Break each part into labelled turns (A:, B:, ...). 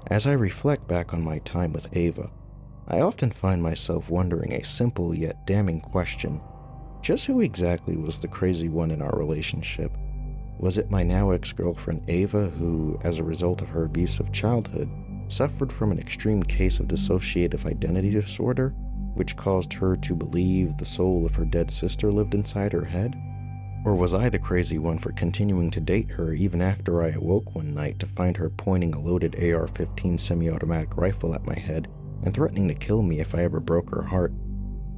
A: As I reflect back on my time with Ava, I often find myself wondering a simple yet damning question. Just who exactly was the crazy one in our relationship? Was it my now ex-girlfriend Ava who, as a result of her abusive childhood, suffered from an extreme case of dissociative identity disorder, which caused her to believe the soul of her dead sister lived inside her head? Or was I the crazy one for continuing to date her even after I awoke one night to find her pointing a loaded AR-15 semi-automatic rifle at my head and threatening to kill me if I ever broke her heart?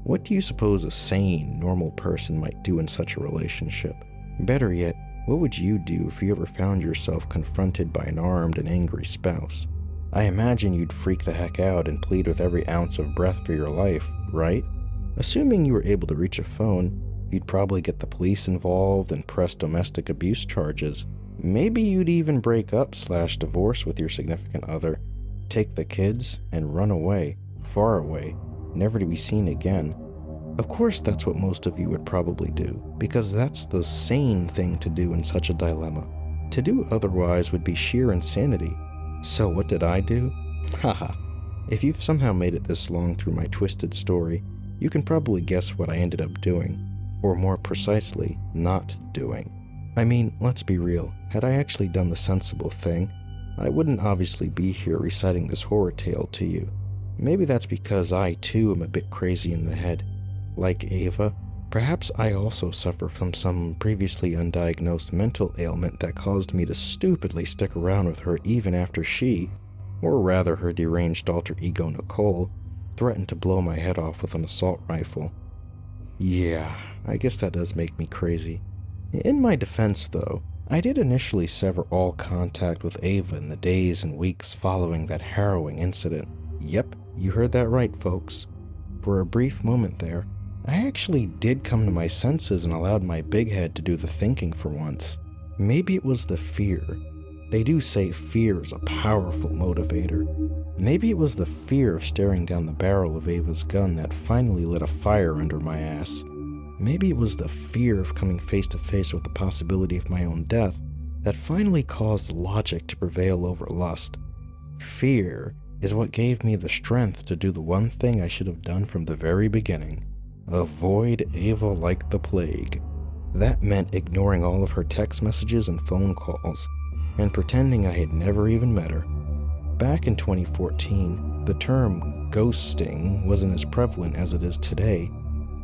A: What do you suppose a sane, normal person might do in such a relationship? Better yet, what would you do if you ever found yourself confronted by an armed and angry spouse? I imagine you'd freak the heck out and plead with every ounce of breath for your life, right? Assuming you were able to reach a phone, you'd probably get the police involved and press domestic abuse charges. Maybe you'd even break up/divorce with your significant other, take the kids, and run away, far away, never to be seen again. Of course that's what most of you would probably do, because that's the sane thing to do in such a dilemma. To do otherwise would be sheer insanity. So what did I do? Haha. If you've somehow made it this long through my twisted story, you can probably guess what I ended up doing. Or more precisely, not doing. I mean, let's be real, had I actually done the sensible thing, I wouldn't obviously be here reciting this horror tale to you. Maybe that's because I too am a bit crazy in the head. Like Ava, perhaps I also suffer from some previously undiagnosed mental ailment that caused me to stupidly stick around with her even after she, or rather her deranged alter ego Nicole, threatened to blow my head off with an assault rifle. Yeah, I guess that does make me crazy. In my defense, though, I did initially sever all contact with Ava in the days and weeks following that harrowing incident. Yep, you heard that right, folks. For a brief moment there, I actually did come to my senses and allowed my big head to do the thinking for once. Maybe it was the fear. They do say fear is a powerful motivator. Maybe it was the fear of staring down the barrel of Ava's gun that finally lit a fire under my ass. Maybe it was the fear of coming face to face with the possibility of my own death that finally caused logic to prevail over lust. Fear is what gave me the strength to do the one thing I should have done from the very beginning. Avoid Ava like the plague. That meant ignoring all of her text messages and phone calls, and pretending I had never even met her. Back in 2014, the term ghosting wasn't as prevalent as it is today,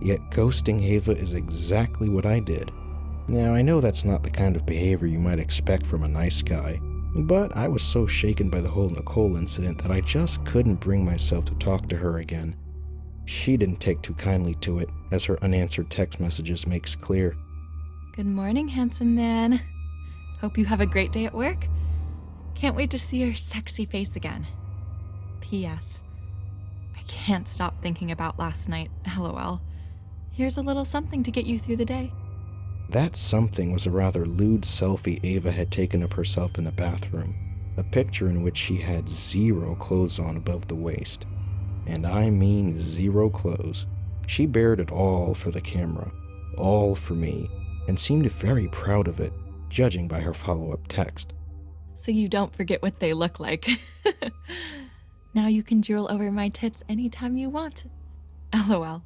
A: yet ghosting Ava is exactly what I did. Now, I know that's not the kind of behavior you might expect from a nice guy, but I was so shaken by the whole Nicole incident that I just couldn't bring myself to talk to her again. She didn't take too kindly to it, as her unanswered text messages makes clear.
B: Good morning, handsome man. Hope you have a great day at work. Can't wait to see your sexy face again. P.S. I can't stop thinking about last night, LOL. Here's a little something to get you through the day.
A: That something was a rather lewd selfie Ava had taken of herself in the bathroom, a picture in which she had zero clothes on above the waist. And I mean zero clothes. She bared it all for the camera, all for me, and seemed very proud of it, judging by her follow-up text.
B: So you don't forget what they look like. Now you can drool over my tits anytime you want. LOL.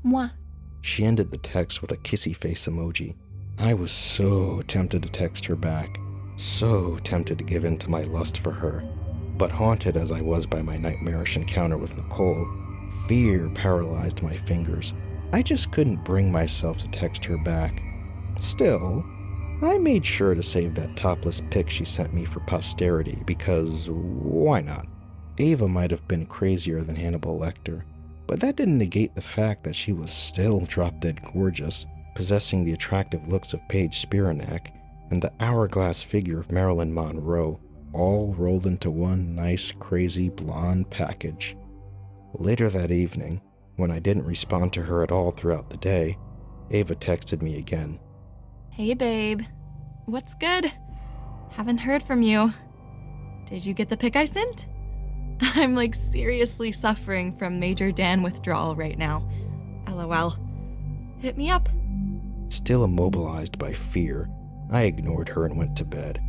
B: Mwah.
A: She ended the text with a kissy face emoji. I was so tempted to text her back, so tempted to give in to my lust for her. But haunted as I was by my nightmarish encounter with Nicole, fear paralyzed my fingers. I just couldn't bring myself to text her back. Still, I made sure to save that topless pic she sent me for posterity because why not? Ava might have been crazier than Hannibal Lecter, but that didn't negate the fact that she was still drop-dead gorgeous, possessing the attractive looks of Paige Spiranak and the hourglass figure of Marilyn Monroe, all rolled into one nice, crazy, blonde package. Later that evening, when I didn't respond to her at all throughout the day, Ava texted me again.
B: Hey, babe. What's good? Haven't heard from you. Did you get the pic I sent? I'm seriously suffering from Major Dan withdrawal right now. LOL. Hit me up.
A: Still immobilized by fear, I ignored her and went to bed.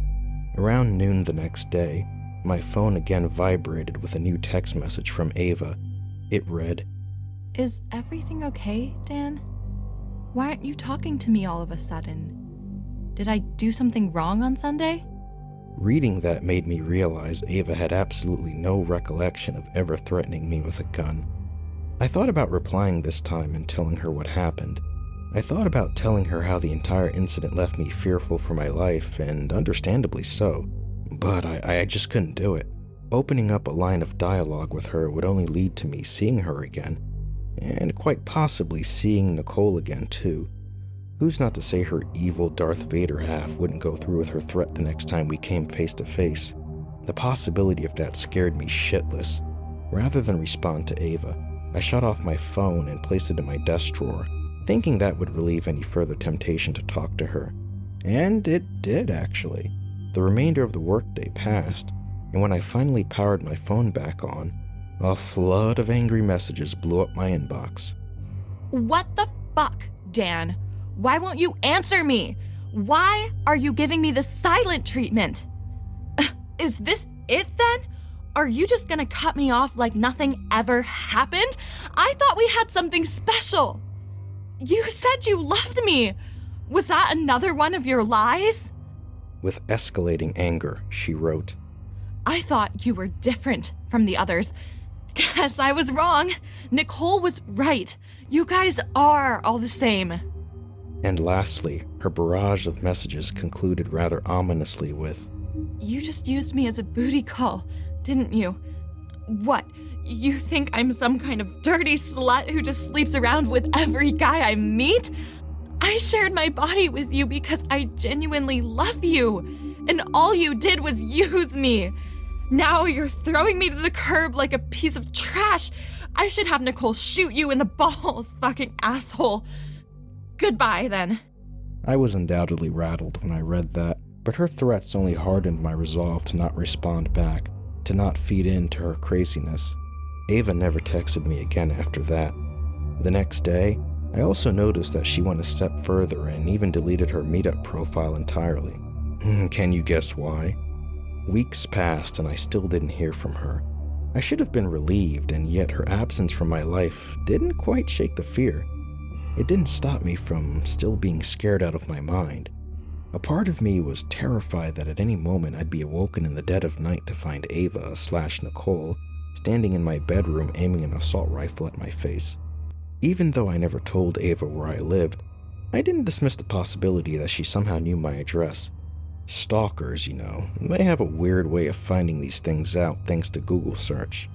A: Around noon the next day, My phone again vibrated with a new text message from Ava. It read,
B: "Is everything okay, Dan? Why aren't you talking to me all of a sudden? Did I do something wrong on Sunday?"
A: Reading that made me realize Ava had absolutely no recollection of ever threatening me with a gun. I thought about replying this time and telling her what happened. I thought about telling her how the entire incident left me fearful for my life, and understandably so, but I just couldn't do it. Opening up a line of dialogue with her would only lead to me seeing her again, and quite possibly seeing Nicole again too. Who's not to say her evil Darth Vader half wouldn't go through with her threat the next time we came face to face? The possibility of that scared me shitless. Rather than respond to Ava, I shut off my phone and placed it in my desk drawer, thinking that would relieve any further temptation to talk to her. And it did, actually. The remainder of the workday passed, and when I finally powered my phone back on, a flood of angry messages blew up my inbox.
B: "What the fuck, Dan? Why won't you answer me? Why are you giving me the silent treatment? Is this it then? Are you just gonna cut me off like nothing ever happened? I thought we had something special. You said you loved me. Was that another one of your lies?"
A: With escalating anger, she wrote,
B: "I thought you were different from the others. Guess I was wrong. Nicole was right. You guys are all the same."
A: And lastly, her barrage of messages concluded rather ominously with,
B: "You just used me as a booty call, didn't you? What, you think I'm some kind of dirty slut who just sleeps around with every guy I meet? I shared my body with you because I genuinely love you, and all you did was use me. Now you're throwing me to the curb like a piece of trash. I should have Nicole shoot you in the balls, fucking asshole. Goodbye, then."
A: I was undoubtedly rattled when I read that, but her threats only hardened my resolve to not respond back, to not feed into her craziness. Ava never texted me again after that. The next day, I also noticed that she went a step further and even deleted her meetup profile entirely. Can you guess why? Weeks passed and I still didn't hear from her. I should have been relieved, and yet her absence from my life didn't quite shake the fear. It didn't stop me from still being scared out of my mind. A part of me was terrified that at any moment I'd be awoken in the dead of night to find Ava/Nicole standing in my bedroom aiming an assault rifle at my face. Even though I never told Ava where I lived, I didn't dismiss the possibility that she somehow knew my address. Stalkers, they have a weird way of finding these things out thanks to Google search.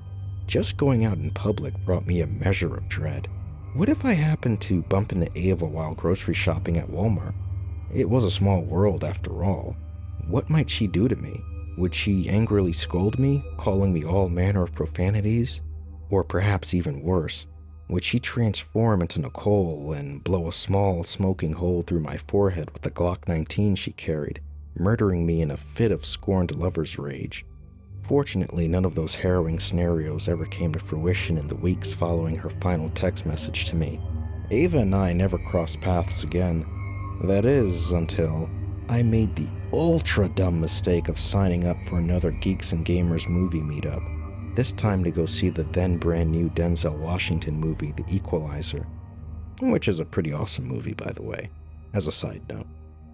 A: Just going out in public brought me a measure of dread. What if I happened to bump into Ava while grocery shopping at Walmart? It was a small world after all. What might she do to me? Would she angrily scold me, calling me all manner of profanities? Or perhaps even worse, would she transform into Nicole and blow a small smoking hole through my forehead with the Glock 19 she carried, murdering me in a fit of scorned lover's rage? Fortunately, none of those harrowing scenarios ever came to fruition in the weeks following her final text message to me. Ava and I never crossed paths again. That is, until I made the ultra-dumb mistake of signing up for another Geeks and Gamers movie meetup, this time to go see the then brand new Denzel Washington movie, The Equalizer, which is a pretty awesome movie, by the way, as a side note.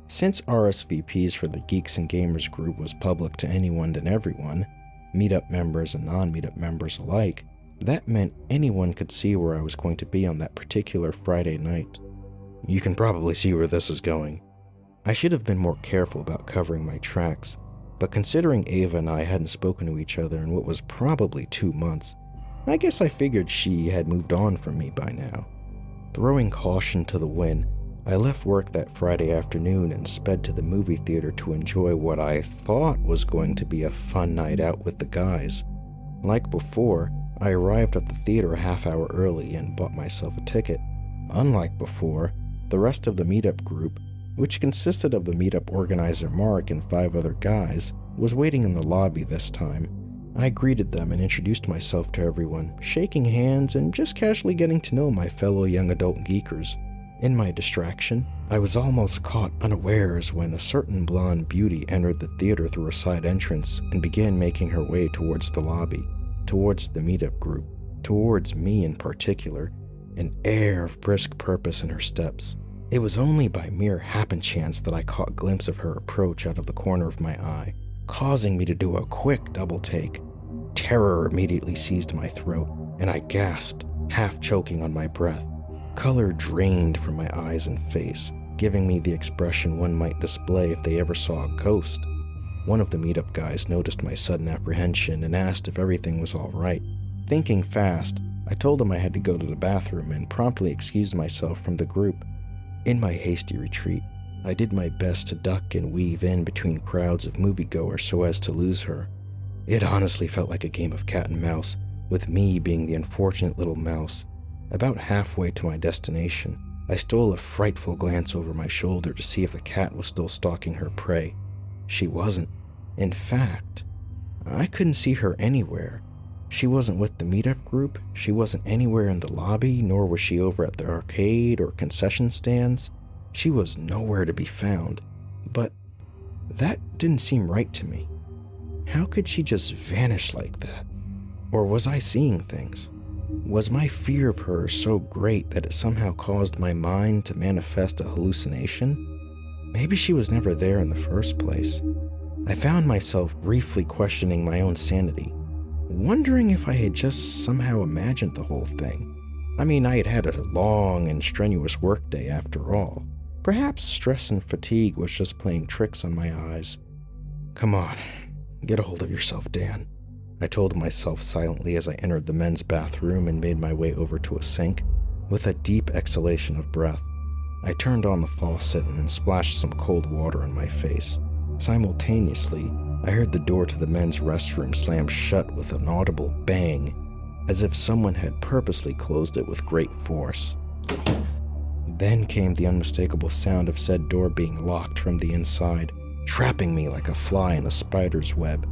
A: Since RSVPs for the Geeks and Gamers group was public to anyone and everyone, meetup members and non-meetup members alike, that meant anyone could see where I was going to be on that particular Friday night. You can probably see where this is going. I should have been more careful about covering my tracks, but considering Ava and I hadn't spoken to each other in what was probably 2 months, I guess I figured she had moved on from me by now. Throwing caution to the wind, I left work that Friday afternoon and sped to the movie theater to enjoy what I thought was going to be a fun night out with the guys. Like before, I arrived at the theater a half hour early and bought myself a ticket. Unlike before, the rest of the meetup group, which consisted of the meetup organizer Mark and 5 other guys, was waiting in the lobby this time. I greeted them and introduced myself to everyone, shaking hands and just casually getting to know my fellow young adult geekers. In my distraction, I was almost caught unawares when a certain blonde beauty entered the theater through a side entrance and began making her way towards the lobby, towards the meetup group, towards me in particular, an air of brisk purpose in her steps. It was only by mere happenchance that I caught a glimpse of her approach out of the corner of my eye, causing me to do a quick double take. Terror immediately seized my throat, and I gasped, half choking on my breath. Color drained from my eyes and face, giving me the expression one might display if they ever saw a ghost. One of the meetup guys noticed my sudden apprehension and asked if everything was all right. Thinking fast, I told him I had to go to the bathroom and promptly excused myself from the group. In my hasty retreat, I did my best to duck and weave in between crowds of moviegoers so as to lose her. It honestly felt like a game of cat and mouse, with me being the unfortunate little mouse. About halfway to my destination, I stole a frightful glance over my shoulder to see if the cat was still stalking her prey. She wasn't. In fact, I couldn't see her anywhere. She wasn't with the meetup group, she wasn't anywhere in the lobby, nor was she over at the arcade or concession stands. She was nowhere to be found. But that didn't seem right to me. How could she just vanish like that? Or was I seeing things? Was my fear of her so great that it somehow caused my mind to manifest a hallucination? Maybe she was never there in the first place. I found myself briefly questioning my own sanity, wondering if I had just somehow imagined the whole thing. I mean, I had had a long and strenuous workday after all. Perhaps stress and fatigue was just playing tricks on my eyes. Come on, get a hold of yourself, Dan, I told myself silently as I entered the men's bathroom and made my way over to a sink. With a deep exhalation of breath, I turned on the faucet and splashed some cold water on my face. Simultaneously, I heard the door to the men's restroom slam shut with an audible bang, as if someone had purposely closed it with great force. Then came the unmistakable sound of said door being locked from the inside, trapping me like a fly in a spider's web.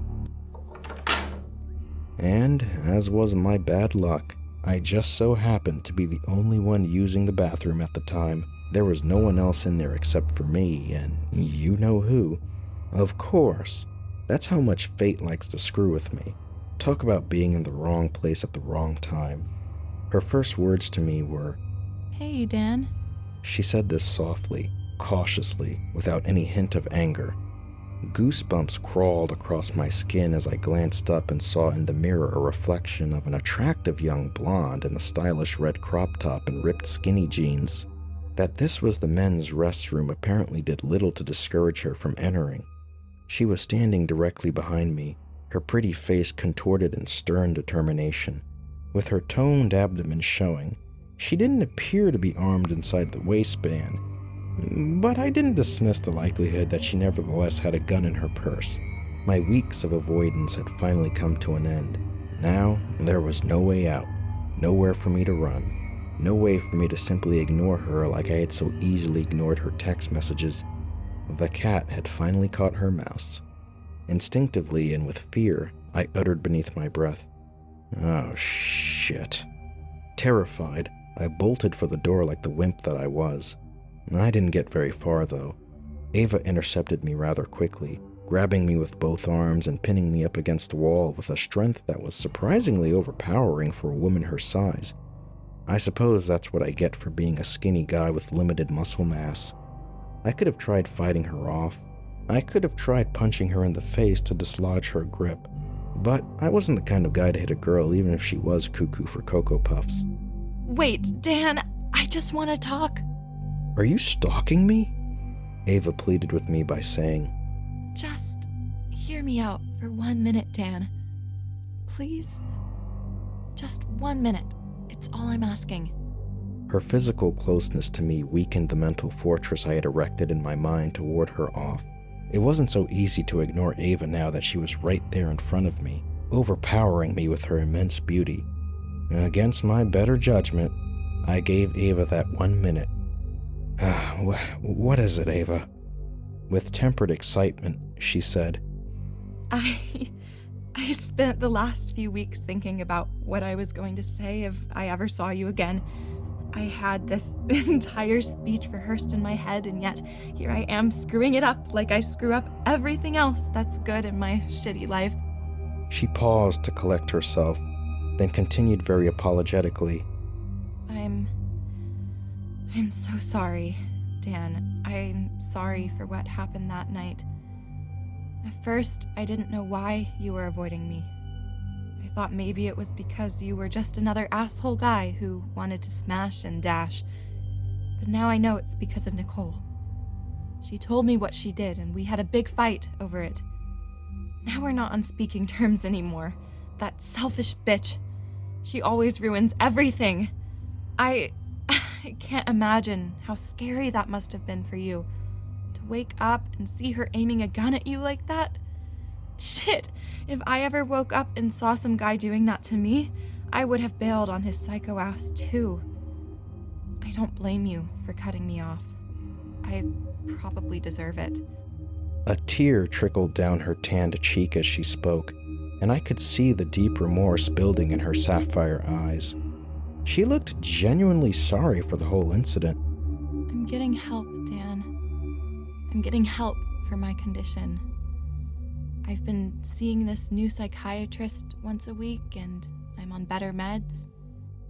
A: And, as was my bad luck, I just so happened to be the only one using the bathroom at the time. There was no one else in there except for me, and you know who. Of course, that's how much fate likes to screw with me. Talk about being in the wrong place at the wrong time. Her first words to me were,
B: "Hey, Dan."
A: She said this softly, cautiously, without any hint of anger. Goosebumps crawled across my skin as I glanced up and saw in the mirror a reflection of an attractive young blonde in a stylish red crop top and ripped skinny jeans. That this was the men's restroom apparently did little to discourage her from entering. She was standing directly behind me, her pretty face contorted in stern determination. With her toned abdomen showing, she didn't appear to be armed inside the waistband, but I didn't dismiss the likelihood that she nevertheless had a gun in her purse. My weeks of avoidance had finally come to an end. Now, there was no way out, nowhere for me to run, no way for me to simply ignore her like I had so easily ignored her text messages. The cat had finally caught her mouse. Instinctively and with fear, I uttered beneath my breath, "Oh, shit." Terrified, I bolted for the door like the wimp that I was. I didn't get very far, though. Ava intercepted me rather quickly, grabbing me with both arms and pinning me up against the wall with a strength that was surprisingly overpowering for a woman her size. I suppose that's what I get for being a skinny guy with limited muscle mass. I could have tried fighting her off. I could have tried punching her in the face to dislodge her grip. But I wasn't the kind of guy to hit a girl even if she was cuckoo for Cocoa Puffs.
B: "Wait, Dan, I just want to talk."
A: "Are you stalking me?" Ava pleaded with me by saying,
B: "Just hear me out for 1 minute, Dan. Please? Just 1 minute. It's all I'm asking."
A: Her physical closeness to me weakened the mental fortress I had erected in my mind to ward her off. It wasn't so easy to ignore Ava now that she was right there in front of me, overpowering me with her immense beauty. Against my better judgment, I gave Ava that 1 minute. "What is it, Ava?" With tempered excitement, she said,
B: I spent the last few weeks thinking about what I was going to say if I ever saw you again. I had this entire speech rehearsed in my head, and yet here I am screwing it up like I screw up everything else that's good in my shitty life.
A: She paused to collect herself, then continued very apologetically.
B: I'm so sorry, Dan. I'm sorry for what happened that night. At first, I didn't know why you were avoiding me. I thought maybe it was because you were just another asshole guy who wanted to smash and dash. But now I know it's because of Nicole. She told me what she did, and we had a big fight over it. Now we're not on speaking terms anymore. That selfish bitch. She always ruins everything. I can't imagine how scary that must have been for you. To wake up and see her aiming a gun at you like that. Shit, if I ever woke up and saw some guy doing that to me, I would have bailed on his psycho ass too. I don't blame you for cutting me off. I probably deserve it.
A: A tear trickled down her tanned cheek as she spoke, and I could see the deep remorse building in her sapphire eyes. She looked genuinely sorry for the whole incident.
B: I'm getting help, Dan. I'm getting help for my condition. I've been seeing this new psychiatrist once a week, and I'm on better meds.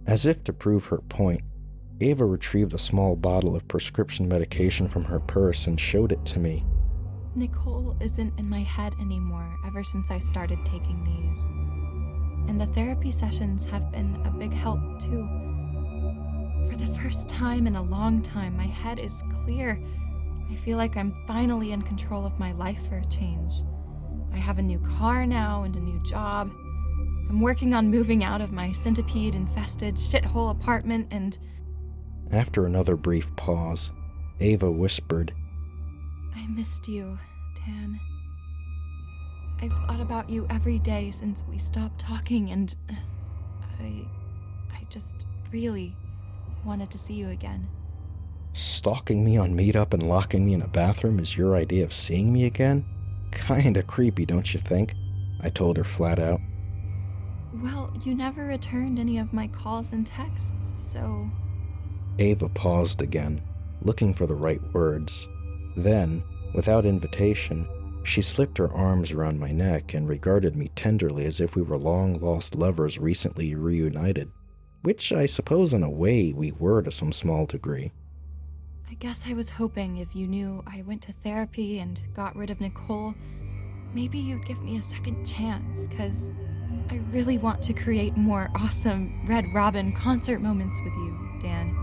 A: As if to prove her point, Ava retrieved a small bottle of prescription medication from her purse and showed it to me.
B: Nicole isn't in my head anymore ever since I started taking these. And the therapy sessions have been a big help, too. For the first time in a long time, my head is clear. I feel like I'm finally in control of my life for a change. I have a new car now and a new job. I'm working on moving out of my centipede-infested shithole apartment and...
A: After another brief pause, Ava whispered,
B: I missed you, Dan. I've thought about you every day since we stopped talking, and I just really wanted to see you again.
A: Stalking me on Meetup and locking me in a bathroom is your idea of seeing me again? Kinda creepy, don't you think? I told her flat out.
B: Well, you never returned any of my calls and texts, so...
A: Ava paused again, looking for the right words. Then, without invitation, she slipped her arms around my neck and regarded me tenderly as if we were long-lost lovers recently reunited, which I suppose in a way we were to some small degree.
B: I guess I was hoping if you knew I went to therapy and got rid of Nicole, maybe you'd give me a second chance, 'cause I really want to create more awesome Red Robin concert moments with you, Dan.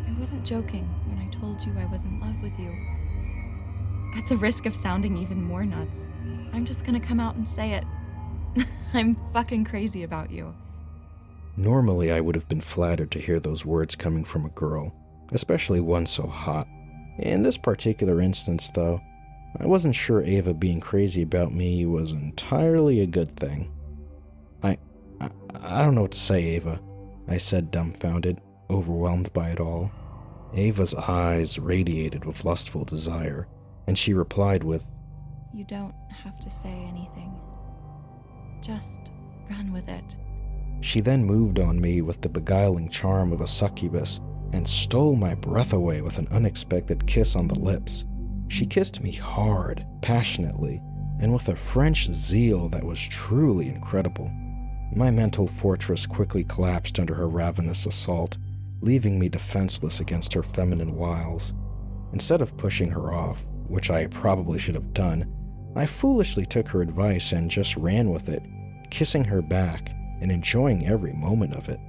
B: I wasn't joking when I told you I was in love with you. At the risk of sounding even more nuts, I'm just gonna come out and say it. I'm fucking crazy about you.
A: Normally I would have been flattered to hear those words coming from a girl, especially one so hot. In this particular instance, though, I wasn't sure Ava being crazy about me was entirely a good thing. I don't know what to say, Ava, I said, dumbfounded, overwhelmed by it all. Ava's eyes radiated with lustful desire, and she replied with,
B: You don't have to say anything. Just run with it.
A: She then moved on me with the beguiling charm of a succubus and stole my breath away with an unexpected kiss on the lips. She kissed me hard, passionately, and with a French zeal that was truly incredible. My mental fortress quickly collapsed under her ravenous assault, leaving me defenseless against her feminine wiles. Instead of pushing her off, which I probably should have done, I foolishly took her advice and just ran with it, kissing her back and enjoying every moment of it.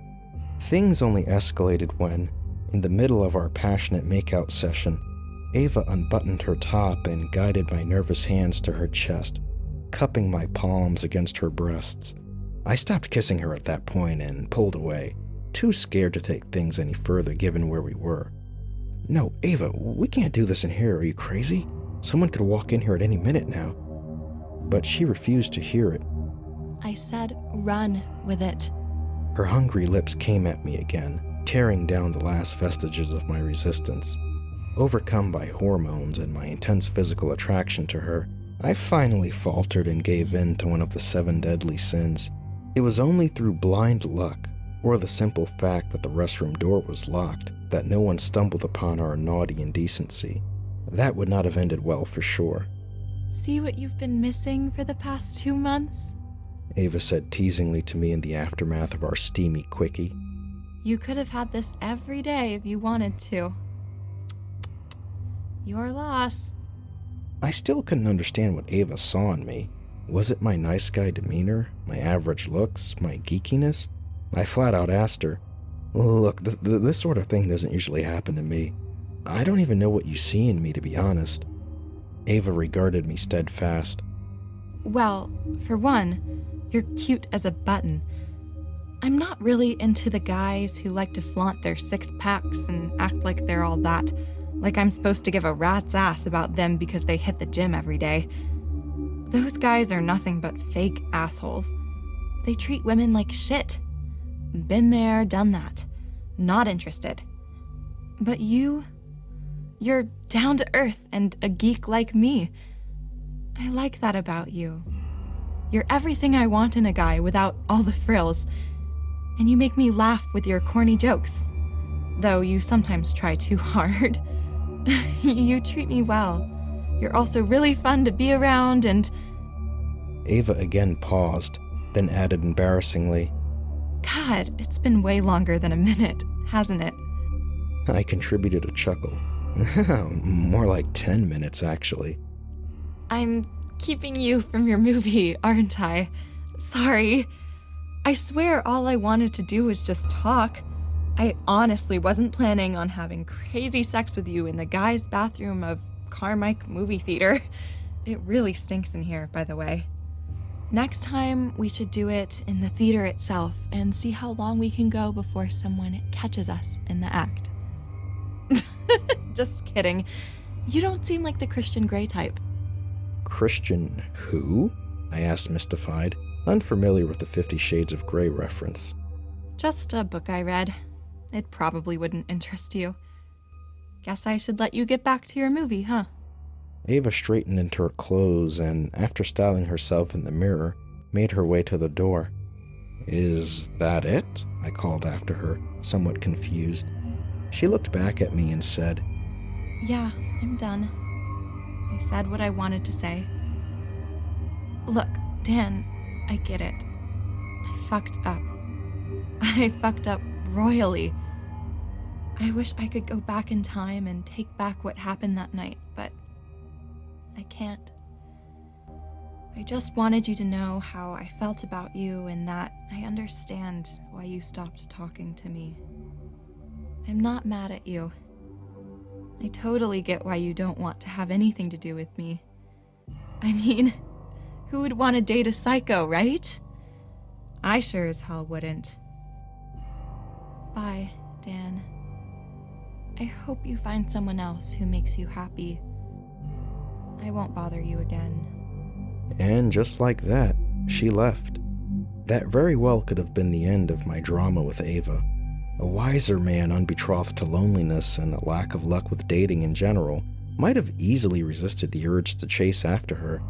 A: Things only escalated when, in the middle of our passionate makeout session, Ava unbuttoned her top and guided my nervous hands to her chest, cupping my palms against her breasts. I stopped kissing her at that point and pulled away, too scared to take things any further given where we were. No, Ava, we can't do this in here, are you crazy? Someone could walk in here at any minute now. But she refused to hear it.
B: I said run with it.
A: Her hungry lips came at me again, tearing down the last vestiges of my resistance. Overcome by hormones and my intense physical attraction to her, I finally faltered and gave in to one of the 7 deadly sins. It was only through blind luck, or the simple fact that the restroom door was locked, that no one stumbled upon our naughty indecency. That would not have ended well for sure.
B: See what you've been missing for the past 2 months?
A: Ava said teasingly to me in the aftermath of our steamy quickie.
B: You could have had this every day if you wanted to. Your loss.
A: I still couldn't understand what Ava saw in me. Was it my nice guy demeanor, my average looks, my geekiness? I flat out asked her, "Look, this sort of thing doesn't usually happen to me. I don't even know what you see in me, to be honest." Ava regarded me steadfast.
B: Well, for one, you're cute as a button. I'm not really into the guys who like to flaunt their 6-packs and act like they're all that, like I'm supposed to give a rat's ass about them because they hit the gym every day. Those guys are nothing but fake assholes. They treat women like shit. Been there, done that. Not interested. But you're down to earth and a geek like me. I like that about you. You're everything I want in a guy without all the frills. And you make me laugh with your corny jokes. Though you sometimes try too hard. You treat me well. You're also really fun to be around and...
A: Ava again paused, then added embarrassingly,
B: God, it's been way longer than a minute, hasn't it?
A: I contributed a chuckle. More like 10 minutes, actually.
B: I'm keeping you from your movie, aren't I? Sorry. I swear all I wanted to do was just talk. I honestly wasn't planning on having crazy sex with you in the guy's bathroom of Carmike Movie Theater. It really stinks in here, by the way. Next time, we should do it in the theater itself and see how long we can go before someone catches us in the act. Just kidding. You don't seem like the Christian Grey type.
A: Christian who? I asked, mystified, unfamiliar with the 50 Shades of Grey reference.
B: Just a book I read. It probably wouldn't interest you. Guess I should let you get back to your movie, huh?
A: Ava straightened into her clothes and, after styling herself in the mirror, made her way to the door. "Is that it?" I called after her, somewhat confused. She looked back at me and said,
B: Yeah, I'm done. I said what I wanted to say. Look, Dan, I get it. I fucked up. I fucked up royally. I wish I could go back in time and take back what happened that night, but I can't. I just wanted you to know how I felt about you and that I understand why you stopped talking to me. I'm not mad at you. I totally get why you don't want to have anything to do with me. I mean, who would want to date a psycho, right? I sure as hell wouldn't. Bye, Dan. I hope you find someone else who makes you happy. I won't bother you again.
A: And just like that, she left. That very well could have been the end of my drama with Ava. A wiser man unbetrothed to loneliness and a lack of luck with dating in general might have easily resisted the urge to chase after her.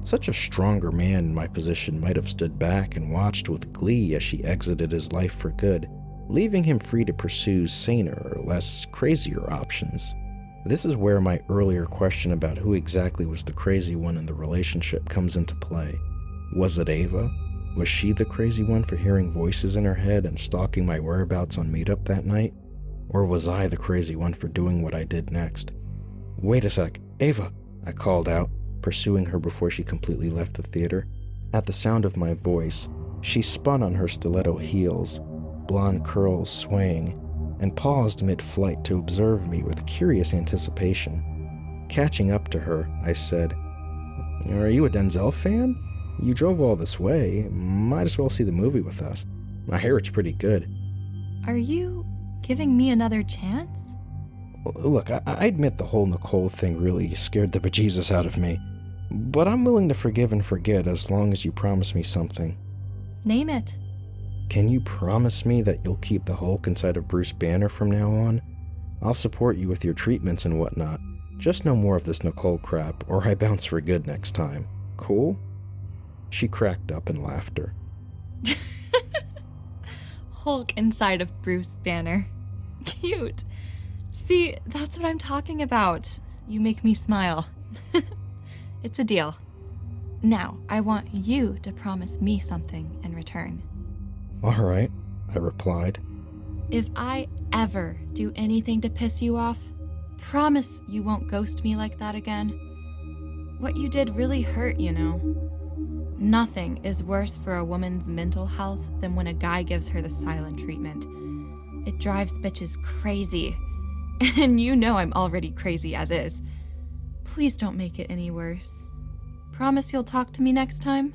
A: Such a stronger man in my position might have stood back and watched with glee as she exited his life for good, leaving him free to pursue saner or less crazier options. This is where my earlier question about who exactly was the crazy one in the relationship comes into play. Was it Ava? Was she the crazy one for hearing voices in her head and stalking my whereabouts on meetup that night? Or was I the crazy one for doing what I did next? "Wait a sec, Ava," I called out, pursuing her before she completely left the theater. At the sound of my voice, she spun on her stiletto heels, blonde curls swaying, and paused mid-flight to observe me with curious anticipation. Catching up to her, I said, "Are you a Denzel fan? You drove all this way. Might as well see the movie with us. I hear it's pretty good."
B: Are you giving me another chance?
A: Look, I admit the whole Nicole thing really scared the bejesus out of me. But I'm willing to forgive and forget as long as you promise me something.
B: Name it.
A: Can you promise me that you'll keep the Hulk inside of Bruce Banner from now on? I'll support you with your treatments and whatnot. Just no more of this Nicole crap, or I bounce for good next time. Cool? She cracked up in laughter.
B: Hulk inside of Bruce Banner. Cute. See, that's what I'm talking about. You make me smile. It's a deal. Now, I want you to promise me something in return.
A: All right, I replied.
B: If I ever do anything to piss you off, promise you won't ghost me like that again. What you did really hurt, you know. Nothing is worse for a woman's mental health than when a guy gives her the silent treatment. It drives bitches crazy. And you know I'm already crazy as is. Please don't make it any worse. Promise you'll talk to me next time?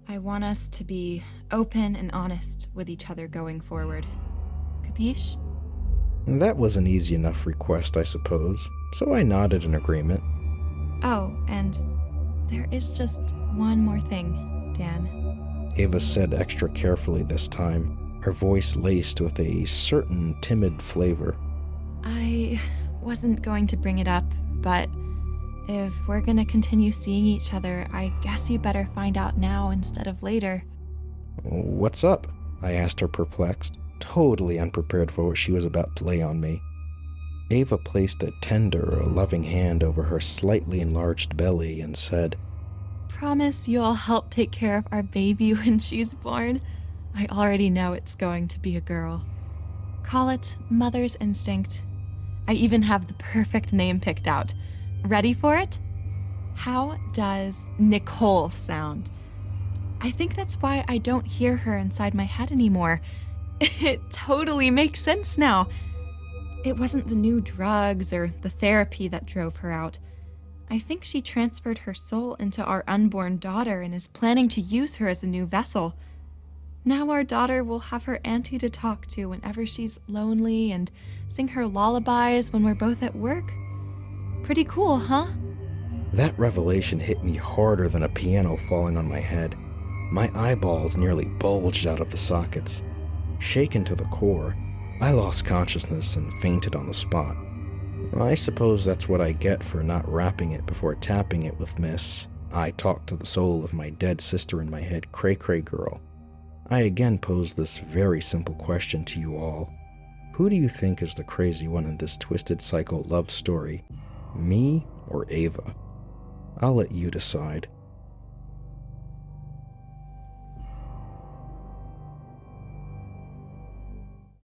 B: I want us to be open and honest with each other going forward. Capiche?
A: That was an easy enough request, I suppose, so I nodded in agreement.
B: Oh, and there is just one more thing, Dan.
A: Ava said extra carefully this time, her voice laced with a certain timid flavor.
B: I wasn't going to bring it up, but if we're gonna continue seeing each other, I guess you better find out now instead of later.
A: What's up? I asked her, perplexed, totally unprepared for what she was about to lay on me. Ava placed a tender, loving hand over her slightly enlarged belly and said,
B: Promise you'll help take care of our baby when she's born. I already know it's going to be a girl. Call it mother's instinct. I even have the perfect name picked out. Ready for it? How does Nicole sound? I think that's why I don't hear her inside my head anymore. It totally makes sense now. It wasn't the new drugs or the therapy that drove her out. I think she transferred her soul into our unborn daughter and is planning to use her as a new vessel. Now our daughter will have her auntie to talk to whenever she's lonely and sing her lullabies when we're both at work. Pretty cool, huh?
A: That revelation hit me harder than a piano falling on my head. My eyeballs nearly bulged out of the sockets. Shaken to the core, I lost consciousness and fainted on the spot. I suppose that's what I get for not wrapping it before tapping it with Miss I talked to the soul of my dead sister in my head, cray-cray girl. I again pose this very simple question to you all. Who do you think is the crazy one in this twisted cycle love story? Me or Ava? I'll let you decide.